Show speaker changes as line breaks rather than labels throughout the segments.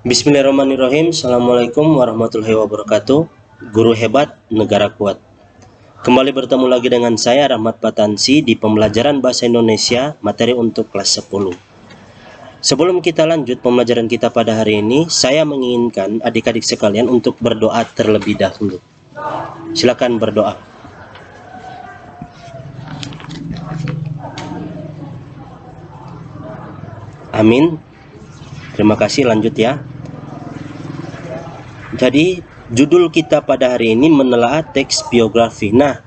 Bismillahirrahmanirrahim. Assalamualaikum warahmatullahi wabarakatuh. Guru hebat, negara kuat. Kembali bertemu lagi dengan saya Rahmat Patansi di pembelajaran bahasa Indonesia materi untuk kelas 10. Sebelum kita lanjut pembelajaran kita pada hari ini, saya menginginkan adik-adik sekalian untuk berdoa terlebih dahulu. Silakan berdoa. Amin. Terima kasih, lanjut ya. Jadi judul kita pada hari ini menelaah teks biografi. Nah,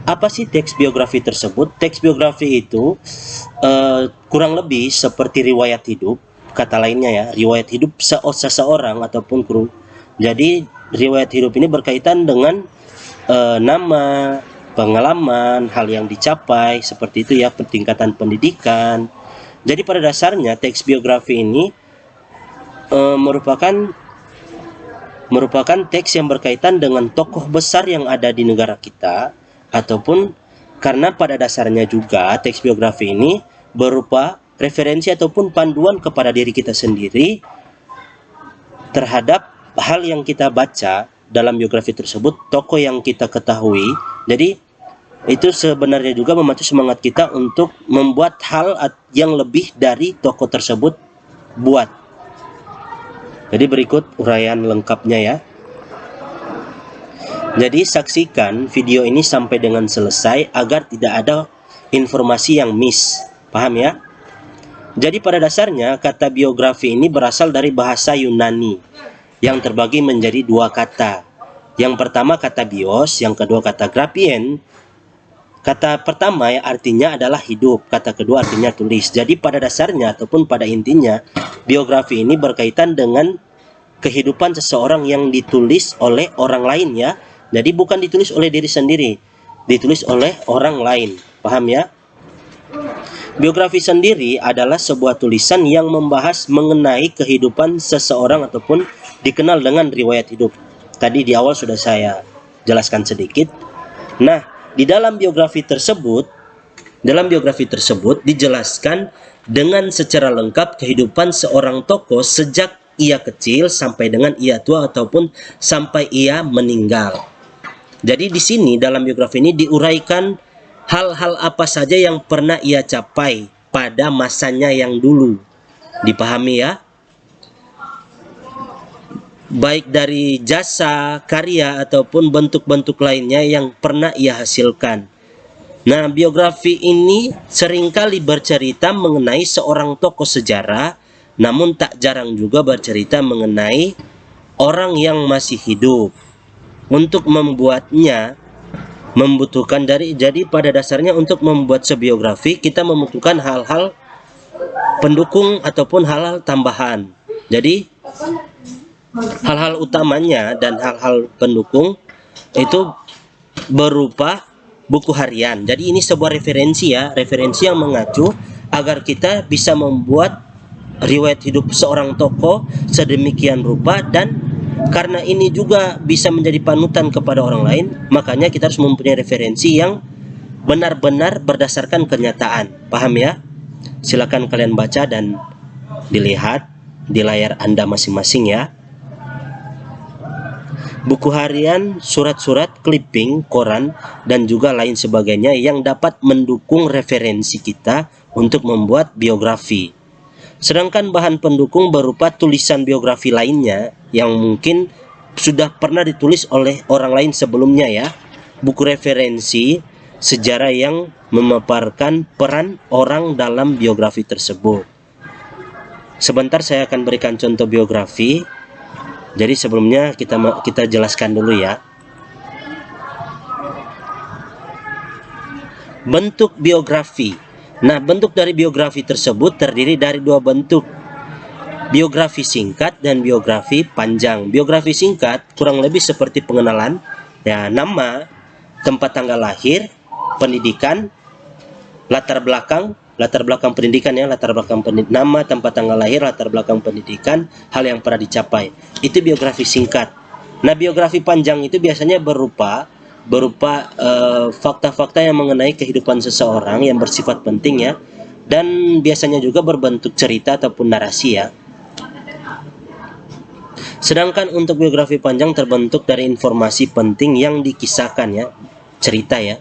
apa sih teks biografi tersebut? Teks biografi itu kurang lebih seperti riwayat hidup, kata lainnya ya, riwayat hidup seseorang ataupun guru. Jadi riwayat hidup ini berkaitan dengan nama, pengalaman, hal yang dicapai, seperti itu ya, peningkatan pendidikan. Jadi pada dasarnya teks biografi ini merupakan teks yang berkaitan dengan tokoh besar yang ada di negara kita, ataupun karena pada dasarnya juga teks biografi ini berupa referensi ataupun panduan kepada diri kita sendiri terhadap hal yang kita baca dalam biografi tersebut, tokoh yang kita ketahui. Jadi itu sebenarnya juga memacu semangat kita untuk membuat hal yang lebih dari tokoh tersebut buat. Jadi berikut uraian lengkapnya ya. Jadi saksikan video ini sampai dengan selesai agar tidak ada informasi yang miss. Paham ya? Jadi pada dasarnya kata biografi ini berasal dari bahasa Yunani yang terbagi menjadi dua kata. Yang pertama kata bios, yang kedua kata grapien. Kata pertama ya artinya adalah hidup, kata kedua artinya tulis. Jadi pada dasarnya ataupun pada intinya biografi ini berkaitan dengan kehidupan seseorang yang ditulis oleh orang lain ya. Jadi bukan ditulis oleh diri sendiri, ditulis oleh orang lain. Paham ya? Biografi sendiri adalah sebuah tulisan yang membahas mengenai kehidupan seseorang ataupun dikenal dengan riwayat hidup. Tadi di awal sudah saya jelaskan sedikit. Nah, di dalam biografi tersebut dijelaskan dengan secara lengkap kehidupan seorang tokoh sejak ia kecil sampai dengan ia tua ataupun sampai ia meninggal. Jadi di sini dalam biografi ini diuraikan hal-hal apa saja yang pernah ia capai pada masanya yang dulu. Dipahami ya? Baik dari jasa, karya, ataupun bentuk-bentuk lainnya yang pernah ia hasilkan. Nah, biografi ini seringkali bercerita mengenai seorang tokoh sejarah, namun tak jarang juga bercerita mengenai orang yang masih hidup. Untuk membuatnya membutuhkan jadi pada dasarnya untuk membuat sebiografi kita membutuhkan hal-hal pendukung ataupun hal-hal tambahan. Jadi hal-hal utamanya dan hal-hal pendukung itu berupa buku harian. Jadi ini sebuah referensi ya, referensi yang mengacu agar kita bisa membuat riwayat hidup seorang tokoh sedemikian rupa, dan karena ini juga bisa menjadi panutan kepada orang lain, makanya kita harus mempunyai referensi yang benar-benar berdasarkan kenyataan. Paham ya? Silakan kalian baca dan dilihat di layar Anda masing-masing ya. Buku harian, surat-surat, clipping, koran, dan juga lain sebagainya yang dapat mendukung referensi kita untuk membuat biografi. Sedangkan bahan pendukung berupa tulisan biografi lainnya yang mungkin sudah pernah ditulis oleh orang lain sebelumnya ya. Buku referensi sejarah yang memaparkan peran orang dalam biografi tersebut. Sebentar saya akan berikan contoh biografi. Jadi sebelumnya kita jelaskan dulu ya. Bentuk biografi. Nah, bentuk dari biografi tersebut terdiri dari dua bentuk. Biografi singkat dan biografi panjang. Biografi singkat kurang lebih seperti pengenalan, ya, nama, tempat tanggal lahir, pendidikan, latar belakang pendidikan ya, nama, tempat tanggal lahir, latar belakang pendidikan, hal yang pernah dicapai. Itu biografi singkat. Nah, biografi panjang itu biasanya berupa fakta-fakta yang mengenai kehidupan seseorang yang bersifat penting ya, dan biasanya juga berbentuk cerita ataupun narasi ya. Sedangkan untuk biografi panjang terbentuk dari informasi penting yang dikisahkan ya, cerita ya.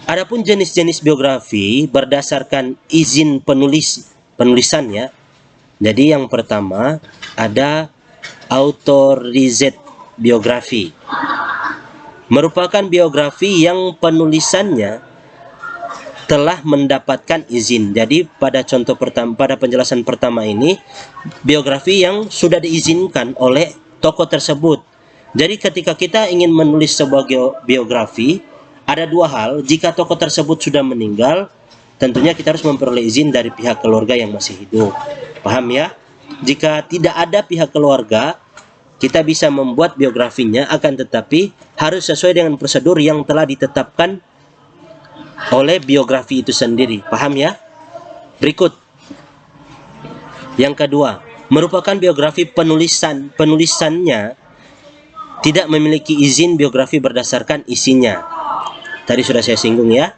Adapun jenis-jenis biografi berdasarkan izin penulisan ya. Jadi yang pertama ada authorized biografi. Merupakan biografi yang penulisannya telah mendapatkan izin. Jadi pada contoh pertama, pada penjelasan pertama ini, biografi yang sudah diizinkan oleh tokoh tersebut. Jadi ketika kita ingin menulis sebuah biografi, ada dua hal. Jika tokoh tersebut sudah meninggal, tentunya kita harus memperoleh izin dari pihak keluarga yang masih hidup. Paham ya? Jika tidak ada pihak keluarga, kita bisa membuat biografinya, akan tetapi harus sesuai dengan prosedur yang telah ditetapkan oleh biografi itu sendiri. Paham ya? Berikut. Yang kedua, merupakan biografi penulisannya tidak memiliki izin biografi berdasarkan isinya. Tadi sudah saya singgung ya.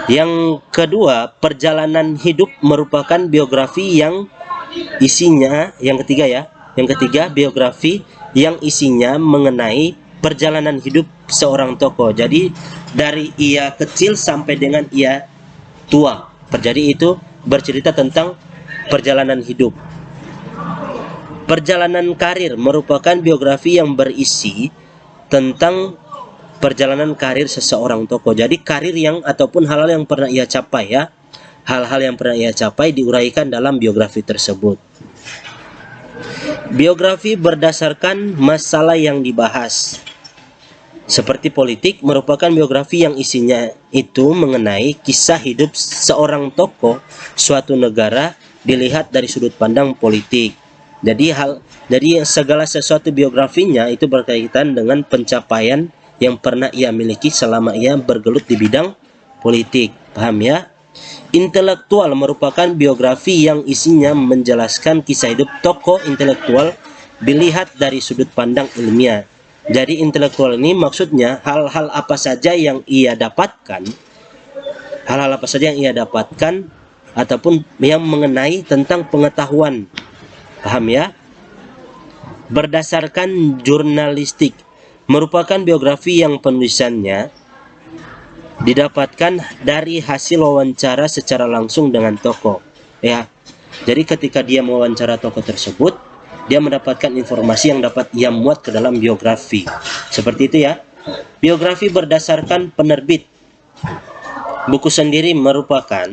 Yang kedua, perjalanan hidup merupakan biografi yang isinya, yang ketiga ya. Yang ketiga, biografi yang isinya mengenai perjalanan hidup seorang tokoh. Jadi dari ia kecil sampai dengan ia tua. Jadi itu bercerita tentang perjalanan hidup. Perjalanan karir merupakan biografi yang berisi tentang perjalanan karir seseorang tokoh. Jadi karir yang ataupun hal-hal yang pernah ia capai ya. Hal-hal yang pernah ia capai diuraikan dalam biografi tersebut. Biografi berdasarkan masalah yang dibahas. Seperti politik merupakan biografi yang isinya itu mengenai kisah hidup seorang tokoh suatu negara dilihat dari sudut pandang politik. Jadi segala sesuatu biografinya itu berkaitan dengan pencapaian yang pernah ia miliki selama ia bergelut di bidang politik. Paham ya? Intelektual merupakan biografi yang isinya menjelaskan kisah hidup tokoh intelektual dilihat dari sudut pandang ilmiah. Jadi intelektual ini maksudnya hal-hal apa saja yang ia dapatkan, ataupun yang mengenai tentang pengetahuan. Paham ya? Berdasarkan jurnalistik merupakan biografi yang penulisannya didapatkan dari hasil wawancara secara langsung dengan tokoh ya. Jadi ketika dia mewawancara tokoh tersebut, dia mendapatkan informasi yang dapat ia muat ke dalam biografi. Seperti itu ya. Biografi berdasarkan penerbit. Buku sendiri merupakan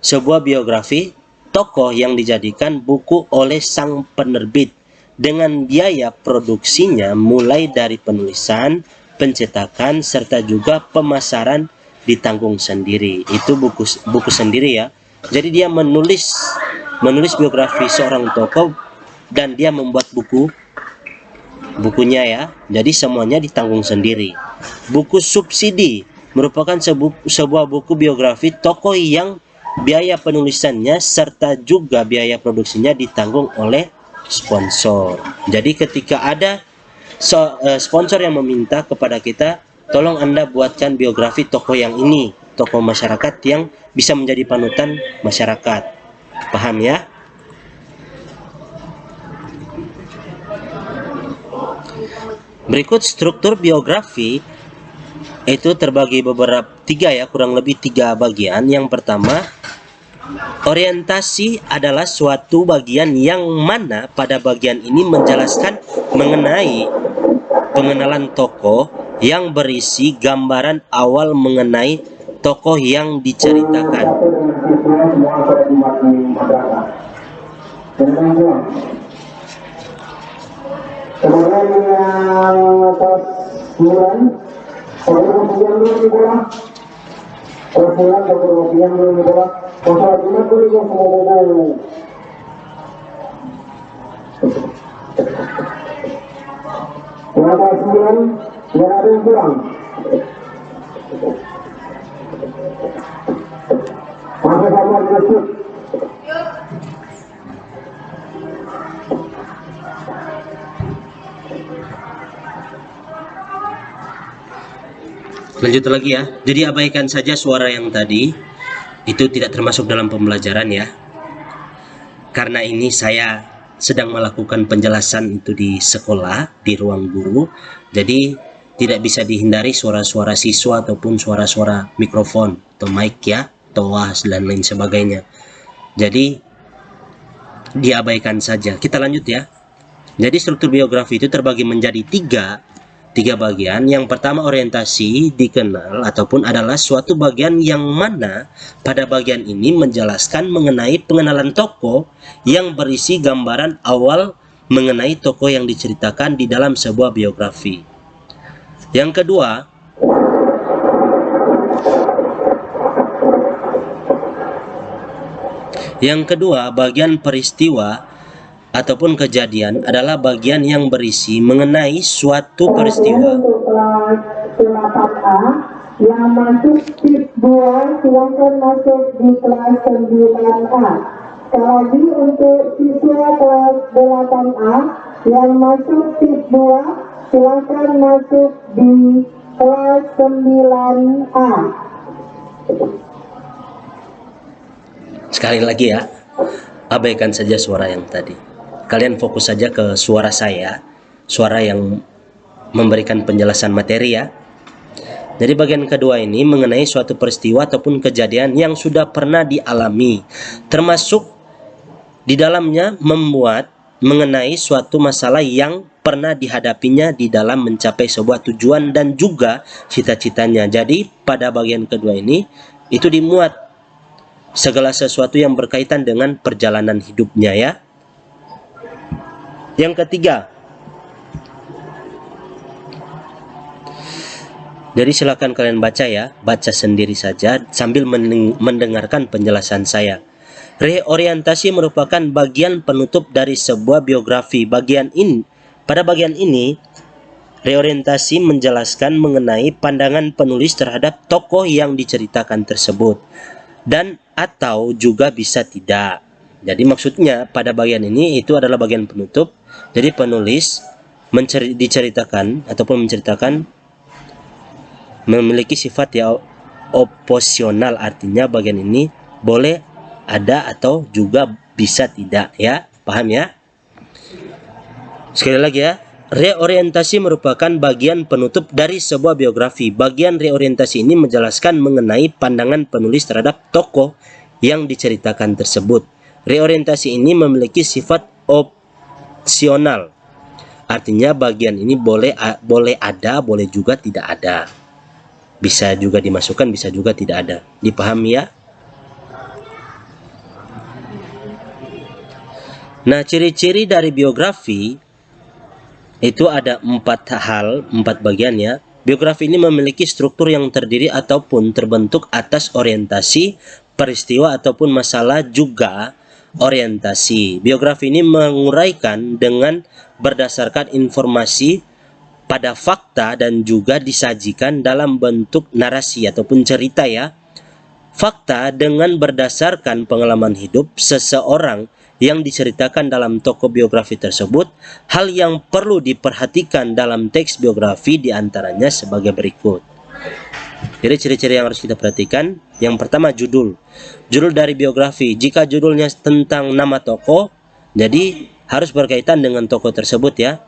sebuah biografi tokoh yang dijadikan buku oleh sang penerbit dengan biaya produksinya mulai dari penulisan, pencetakan serta juga pemasaran ditanggung sendiri. Itu buku sendiri ya. Jadi dia menulis biografi seorang tokoh dan dia membuat bukunya ya. Jadi semuanya ditanggung sendiri. Buku subsidi merupakan sebuah buku biografi tokoh yang biaya penulisannya serta juga biaya produksinya ditanggung oleh sponsor. Jadi ketika ada sponsor yang meminta kepada kita, tolong Anda buatkan biografi tokoh yang ini, tokoh masyarakat yang bisa menjadi panutan masyarakat. Paham ya? Berikut struktur biografi itu terbagi kurang lebih tiga bagian. Yang pertama, orientasi adalah suatu bagian yang mana pada bagian ini menjelaskan mengenai pengenalan tokoh yang berisi gambaran awal mengenai tokoh yang diceritakan. Kemudian yang atas 9, yang ada yang kurang. Masa sama disebut. Lanjut lagi ya. Jadi abaikan saja suara yang tadi. Itu tidak termasuk dalam pembelajaran ya. karena ini saya sedang melakukan penjelasan itu di sekolah, di ruang guru, jadi tidak bisa dihindari suara-suara siswa ataupun suara-suara mikrofon atau mic ya, toas dan lain sebagainya. Jadi diabaikan saja. Kita lanjut ya. Jadi struktur biografi itu terbagi menjadi tiga bagian. Yang pertama orientasi dikenal ataupun adalah suatu bagian yang mana pada bagian ini menjelaskan mengenai pengenalan tokoh yang berisi gambaran awal mengenai tokoh yang diceritakan di dalam sebuah biografi. Yang kedua, bagian peristiwa ataupun kejadian adalah bagian yang berisi mengenai suatu peristiwa.
Untuk kelas 8A yang masuk tip 2 silakan masuk di kelas 9A. Sekali lagi untuk siswa kelas 8A yang masuk tip 2 silakan masuk di kelas 9A.
Sekali lagi ya, abaikan saja suara yang tadi. Kalian fokus saja ke suara saya, suara yang memberikan penjelasan materi ya. Jadi bagian kedua ini mengenai suatu peristiwa ataupun kejadian yang sudah pernah dialami, termasuk di dalamnya membuat mengenai suatu masalah yang pernah dihadapinya di dalam mencapai sebuah tujuan dan juga cita-citanya. Jadi pada bagian kedua ini itu dimuat segala sesuatu yang berkaitan dengan perjalanan hidupnya ya. Yang ketiga, jadi silakan kalian baca ya, baca sendiri saja sambil mendengarkan penjelasan saya. Reorientasi merupakan bagian penutup dari sebuah biografi. Pada bagian ini, reorientasi menjelaskan mengenai pandangan penulis terhadap tokoh yang diceritakan tersebut dan atau juga bisa tidak. Jadi maksudnya pada bagian ini itu adalah bagian penutup. Jadi penulis menceritakan memiliki sifat ya oposional, artinya bagian ini boleh ada atau juga bisa tidak ya. Paham ya? Sekali lagi ya, reorientasi merupakan bagian penutup dari sebuah biografi. Bagian reorientasi ini menjelaskan mengenai pandangan penulis terhadap tokoh yang diceritakan tersebut. Reorientasi ini memiliki sifat opsional. Artinya bagian ini boleh ada, boleh juga tidak ada. Bisa juga dimasukkan, bisa juga tidak ada. Dipahami ya? Nah, ciri-ciri dari biografi itu ada 4 bagian ya. Biografi ini memiliki struktur yang terdiri ataupun terbentuk atas orientasi, peristiwa ataupun masalah juga orientasi. Biografi ini menguraikan dengan berdasarkan informasi pada fakta dan juga disajikan dalam bentuk narasi ataupun cerita ya. Fakta dengan berdasarkan pengalaman hidup seseorang yang diceritakan dalam tokoh biografi tersebut. Hal yang perlu diperhatikan dalam teks biografi diantaranya sebagai berikut. Jadi ciri-ciri yang harus kita perhatikan, yang pertama judul. Judul dari biografi, jika judulnya tentang nama tokoh, jadi harus berkaitan dengan tokoh tersebut ya.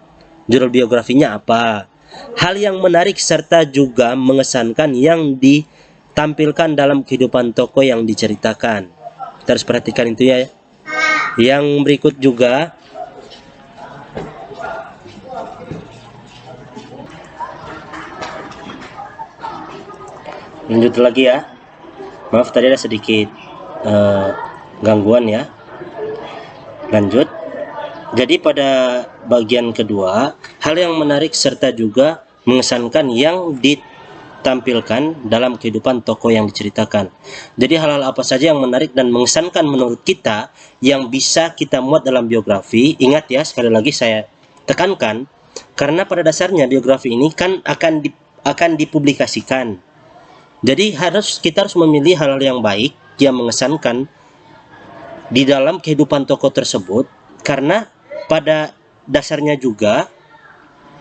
Judul biografinya apa? Hal yang menarik serta juga mengesankan yang ditampilkan dalam kehidupan tokoh yang diceritakan. Kita harus perhatikan itu ya. Yang berikut juga lanjut lagi ya. Maaf tadi ada sedikit gangguan ya. Lanjut. Jadi pada bagian kedua, hal yang menarik serta juga mengesankan yang ditampilkan dalam kehidupan tokoh yang diceritakan. Jadi hal-hal apa saja yang menarik dan mengesankan menurut kita yang bisa kita muat dalam biografi. Ingat ya, sekali lagi saya tekankan, karena pada dasarnya biografi ini kan akan dipublikasikan. Jadi kita harus memilih hal-hal yang baik, yang mengesankan di dalam kehidupan tokoh tersebut, karena pada dasarnya juga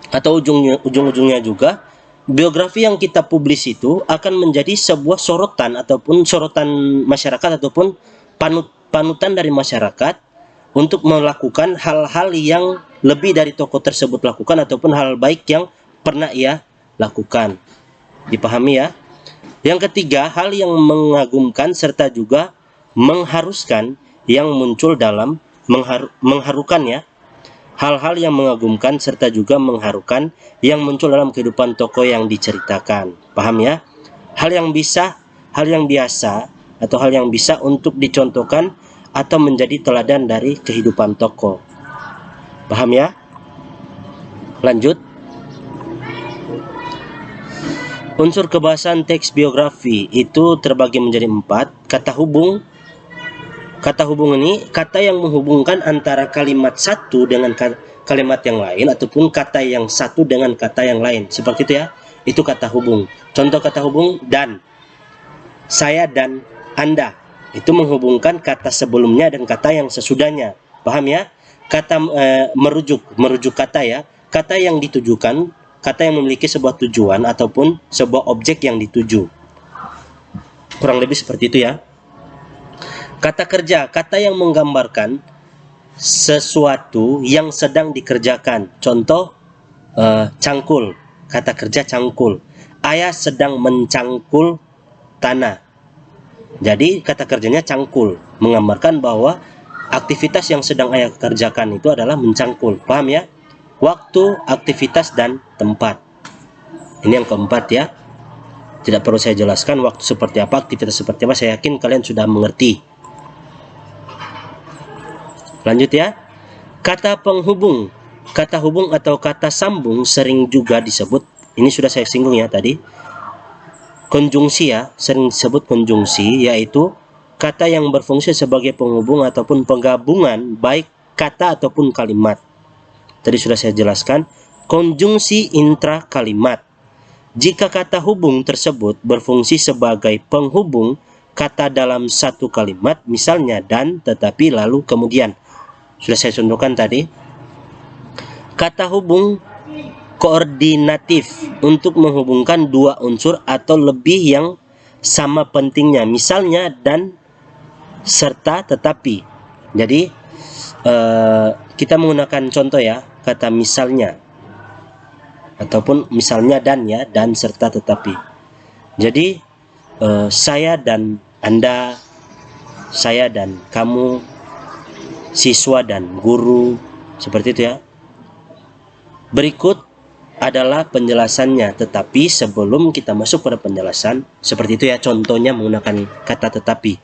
atau ujung-ujungnya juga biografi yang kita publis itu akan menjadi sebuah sorotan ataupun sorotan masyarakat ataupun panutan dari masyarakat untuk melakukan hal-hal yang lebih dari tokoh tersebut lakukan ataupun hal baik yang pernah ia lakukan. Dipahami ya? Yang ketiga, hal yang mengagumkan serta juga mengharuskan yang muncul dalam mengharukan ya. Hal-hal yang mengagumkan serta juga mengharukan yang muncul dalam kehidupan tokoh yang diceritakan. Paham ya? Hal yang biasa atau hal yang bisa untuk dicontohkan atau menjadi teladan dari kehidupan tokoh. Paham ya? Lanjut. Unsur kebahasaan teks biografi itu terbagi menjadi 4. Kata hubung. Kata hubung ini kata yang menghubungkan antara kalimat satu dengan kalimat yang lain ataupun kata yang satu dengan kata yang lain. Seperti itu ya. Itu kata hubung. Contoh kata hubung dan. Saya dan Anda. Itu menghubungkan kata sebelumnya dan kata yang sesudahnya. Paham ya? Kata merujuk kata ya. Kata yang ditujukan, kata yang memiliki sebuah tujuan ataupun sebuah objek yang dituju. Kurang lebih seperti itu ya. Kata kerja, kata yang menggambarkan sesuatu yang sedang dikerjakan. Contoh cangkul, kata kerja cangkul. Ayah sedang mencangkul tanah. Jadi kata kerjanya cangkul, menggambarkan bahwa aktivitas yang sedang ayah kerjakan itu adalah mencangkul. Paham ya? Waktu, aktivitas, dan tempat. Ini yang keempat ya. Tidak perlu saya jelaskan waktu seperti apa, aktivitas seperti apa. Saya yakin kalian sudah mengerti. Lanjut ya. Kata penghubung. Kata hubung atau kata sambung sering juga disebut, ini sudah saya singgung ya tadi, konjungsi ya, sering disebut konjungsi, yaitu kata yang berfungsi sebagai penghubung ataupun penggabungan baik kata ataupun kalimat. Tadi sudah saya jelaskan, konjungsi intra kalimat. Jika kata hubung tersebut berfungsi sebagai penghubung kata dalam satu kalimat, misalnya dan, tetapi, lalu, kemudian. Sudah saya contohkan tadi. Kata hubung koordinatif untuk menghubungkan dua unsur atau lebih yang sama pentingnya, misalnya dan, serta, tetapi. Jadi kita menggunakan contoh ya, kata misalnya ataupun misalnya dan ya, dan, serta, tetapi. Jadi saya dan Anda, saya dan kamu, siswa dan guru, seperti itu ya. Berikut adalah penjelasannya, tetapi sebelum kita masuk pada penjelasan, seperti itu ya, contohnya menggunakan kata tetapi.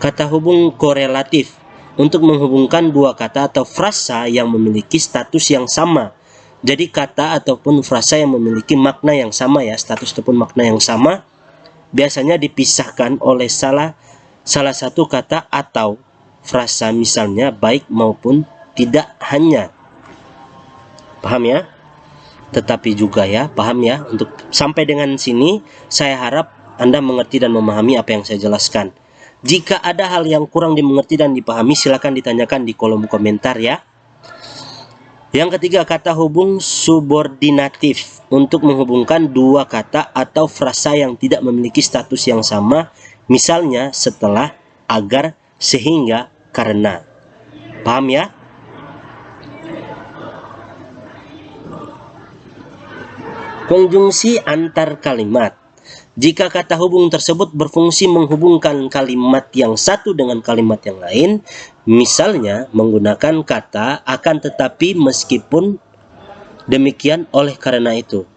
Kata hubung korelatif untuk menghubungkan dua kata atau frasa yang memiliki status yang sama. Jadi kata ataupun frasa yang memiliki makna yang sama ya, status ataupun makna yang sama, biasanya dipisahkan oleh salah satu kata atau frasa, misalnya baik maupun tidak hanya. Paham ya? Tetapi juga ya, paham ya? Untuk sampai dengan sini saya harap Anda mengerti dan memahami apa yang saya jelaskan. Jika ada hal yang kurang dimengerti dan dipahami, silakan ditanyakan di kolom komentar ya. Yang ketiga, kata hubung subordinatif untuk menghubungkan dua kata atau frasa yang tidak memiliki status yang sama, misalnya setelah, agar, sehingga, karena. Paham ya? Konjungsi antar kalimat. Jika kata hubung tersebut berfungsi menghubungkan kalimat yang satu dengan kalimat yang lain, misalnya menggunakan kata akan tetapi, meskipun demikian, oleh karena itu.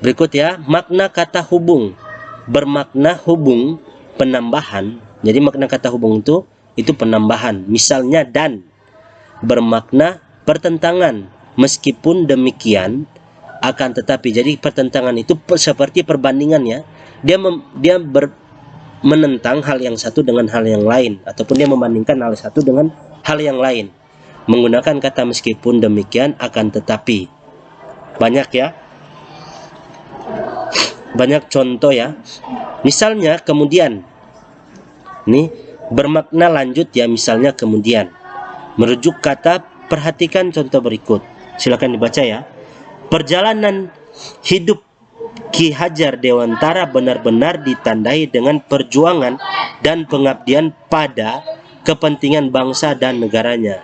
Berikut ya, makna kata hubung. Bermakna hubung penambahan. Jadi makna kata hubung itu penambahan. Misalnya dan. Bermakna pertentangan. Meskipun demikian, akan tetapi. Jadi pertentangan itu seperti perbandingan ya. Dia menentang hal yang satu dengan hal yang lain, ataupun dia membandingkan hal satu dengan hal yang lain. Menggunakan kata meskipun demikian, akan tetapi. Banyak ya. Banyak contoh ya. Misalnya kemudian. Ini bermakna lanjut ya, misalnya kemudian. Merujuk kata, perhatikan contoh berikut. Silakan dibaca ya. Perjalanan hidup Ki Hajar Dewantara benar-benar ditandai dengan perjuangan dan pengabdian pada kepentingan bangsa dan negaranya.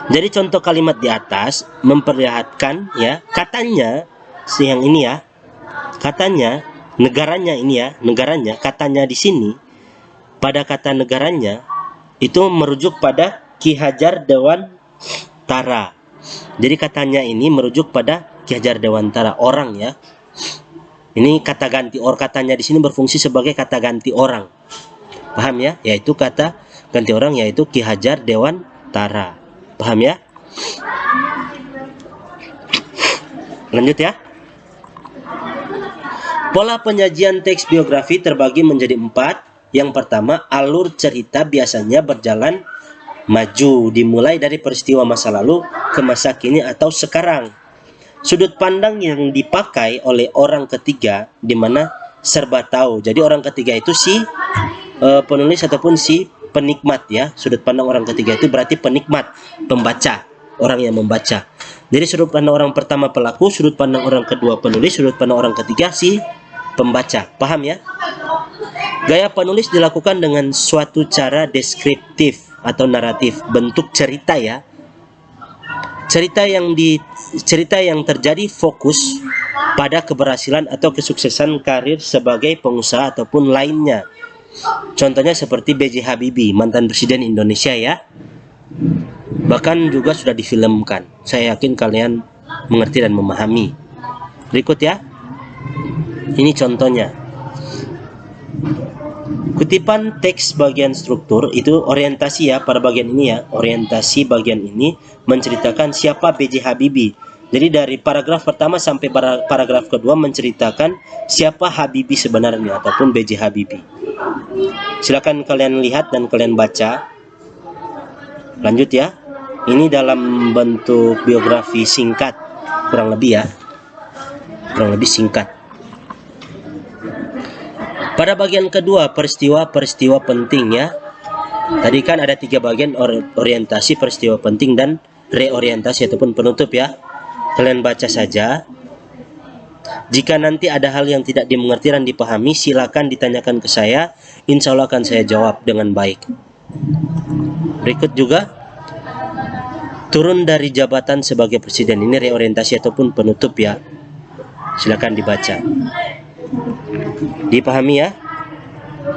Jadi contoh kalimat di atas memperlihatkan ya, katanya yang ini ya, katanya negaranya ini ya, negaranya, katanya di sini pada kata negaranya itu merujuk pada Ki Hajar Dewantara. Jadi katanya ini merujuk pada Ki Hajar Dewantara, orang ya. Ini kata ganti katanya di sini berfungsi sebagai kata ganti orang. Paham ya? Yaitu kata ganti orang yaitu Ki Hajar Dewantara. Paham ya? Lanjut ya. Pola penyajian teks biografi terbagi menjadi 4. Yang pertama, alur cerita biasanya berjalan maju, dimulai dari peristiwa masa lalu ke masa kini atau sekarang. Sudut pandang yang dipakai oleh orang ketiga di mana serba tahu. Jadi orang ketiga itu si penulis ataupun si penikmat ya. Sudut pandang orang ketiga itu berarti penikmat, pembaca, orang yang membaca. Jadi sudut pandang orang pertama pelaku, sudut pandang orang kedua penulis, sudut pandang orang ketiga si pembaca. Paham ya? Gaya penulis dilakukan dengan suatu cara deskriptif atau naratif, bentuk cerita ya. Cerita yang terjadi fokus pada keberhasilan atau kesuksesan karir sebagai pengusaha ataupun lainnya. Contohnya seperti B.J. Habibie, mantan presiden Indonesia ya. Bahkan juga sudah difilmkan. Saya yakin kalian mengerti dan memahami. Berikut ya. Ini contohnya. Kutipan teks bagian struktur itu orientasi ya, pada bagian ini ya. Orientasi bagian ini menceritakan siapa B.J. Habibie. Jadi dari paragraf pertama sampai paragraf kedua menceritakan siapa Habibie sebenarnya ataupun B.J. Habibie. Silakan kalian lihat dan kalian baca. Lanjut ya. Ini dalam bentuk biografi singkat, kurang lebih ya. Kurang lebih singkat. Pada bagian kedua, peristiwa-peristiwa penting ya. Tadi kan ada 3 bagian, orientasi, peristiwa penting, dan reorientasi ataupun penutup ya. Kalian baca saja. Jika nanti ada hal yang tidak dimengerti dan dipahami, silakan ditanyakan ke saya. Insya Allah akan saya jawab dengan baik. Berikut juga, turun dari jabatan sebagai presiden. Ini reorientasi ataupun penutup ya. Silakan dibaca. Dipahami ya.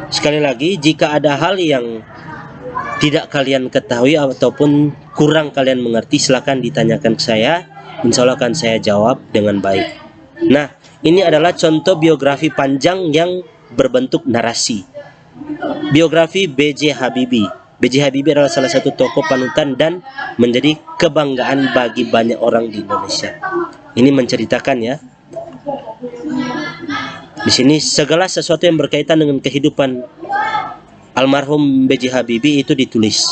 Sekali lagi, jika ada hal yang tidak kalian ketahui ataupun kurang kalian mengerti, silakan ditanyakan ke saya. Insya Allah akan saya jawab dengan baik. Nah, ini adalah contoh biografi panjang yang berbentuk narasi. Biografi B.J. Habibie. B.J. Habibie adalah salah satu tokoh panutan dan menjadi kebanggaan bagi banyak orang di Indonesia. Ini menceritakan ya. Di sini segala sesuatu yang berkaitan dengan kehidupan almarhum B.J. Habibie itu ditulis.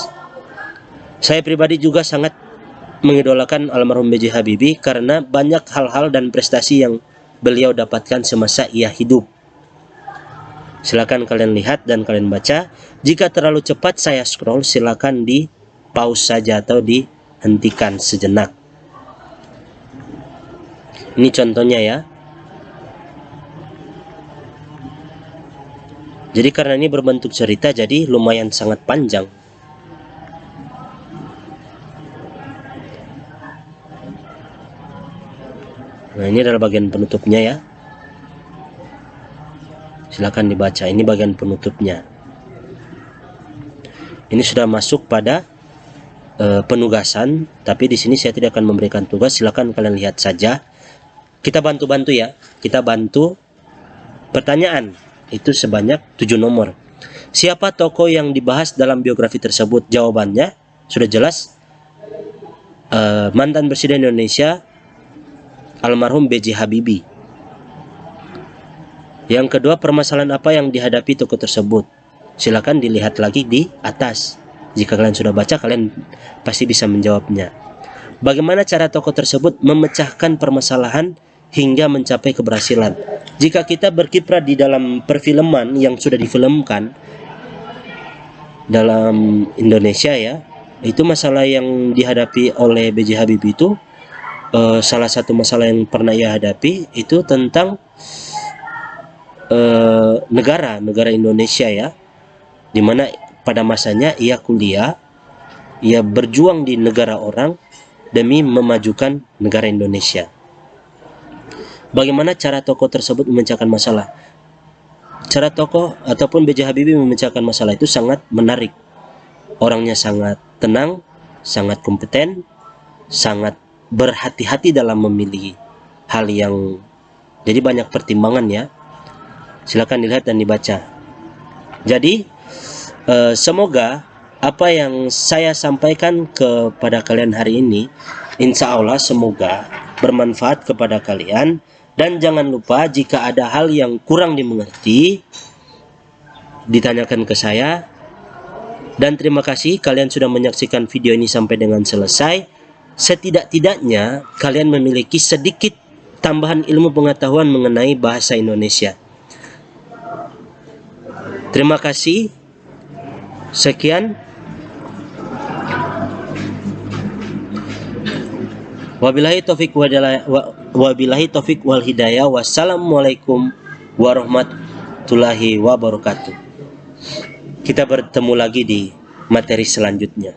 Saya pribadi juga sangat mengidolakan almarhum B.J. Habibie karena banyak hal-hal dan prestasi yang beliau dapatkan semasa ia hidup. Silakan kalian lihat dan kalian baca. Jika terlalu cepat saya scroll, silakan di pause saja atau dihentikan sejenak. Ini contohnya ya. Jadi karena ini berbentuk cerita, jadi lumayan sangat panjang. Nah, ini adalah bagian penutupnya ya. Silakan dibaca. Ini bagian penutupnya. Ini sudah masuk pada penugasan, tapi di sini saya tidak akan memberikan tugas. Silakan kalian lihat saja. Kita bantu-bantu ya. Kita bantu pertanyaan. Itu sebanyak 7 nomor. Siapa tokoh yang dibahas dalam biografi tersebut? Jawabannya sudah jelas. Mantan presiden Indonesia almarhum B.J. Habibie. Yang kedua, permasalahan apa yang dihadapi tokoh tersebut? Silakan dilihat lagi di atas. Jika kalian sudah baca, kalian pasti bisa menjawabnya. Bagaimana cara tokoh tersebut memecahkan permasalahan hingga mencapai keberhasilan? Jika kita berkiprah di dalam perfilman yang sudah difilmkan dalam Indonesia ya, itu masalah yang dihadapi oleh B.J. Habibie itu salah satu masalah yang pernah ia hadapi itu tentang negara Indonesia ya, dimana pada masanya ia kuliah, ia berjuang di negara orang demi memajukan negara Indonesia. Bagaimana cara tokoh tersebut memecahkan masalah? Cara tokoh ataupun B.J. Habibie memecahkan masalah itu sangat menarik. Orangnya sangat tenang, sangat kompeten, sangat berhati-hati dalam memilih hal yang, jadi banyak pertimbangan ya. Silakan dilihat dan dibaca. Jadi semoga apa yang saya sampaikan kepada kalian hari ini, insya Allah semoga bermanfaat kepada kalian. Dan jangan lupa jika ada hal yang kurang dimengerti, ditanyakan ke saya. Dan terima kasih kalian sudah menyaksikan video ini sampai dengan selesai. Setidak-tidaknya kalian memiliki sedikit tambahan ilmu pengetahuan mengenai bahasa Indonesia. Terima kasih. Sekian. Wabillahi taufik wal hidayah. Wassalamualaikum warahmatullahi wabarakatuh. Kita bertemu lagi di materi selanjutnya.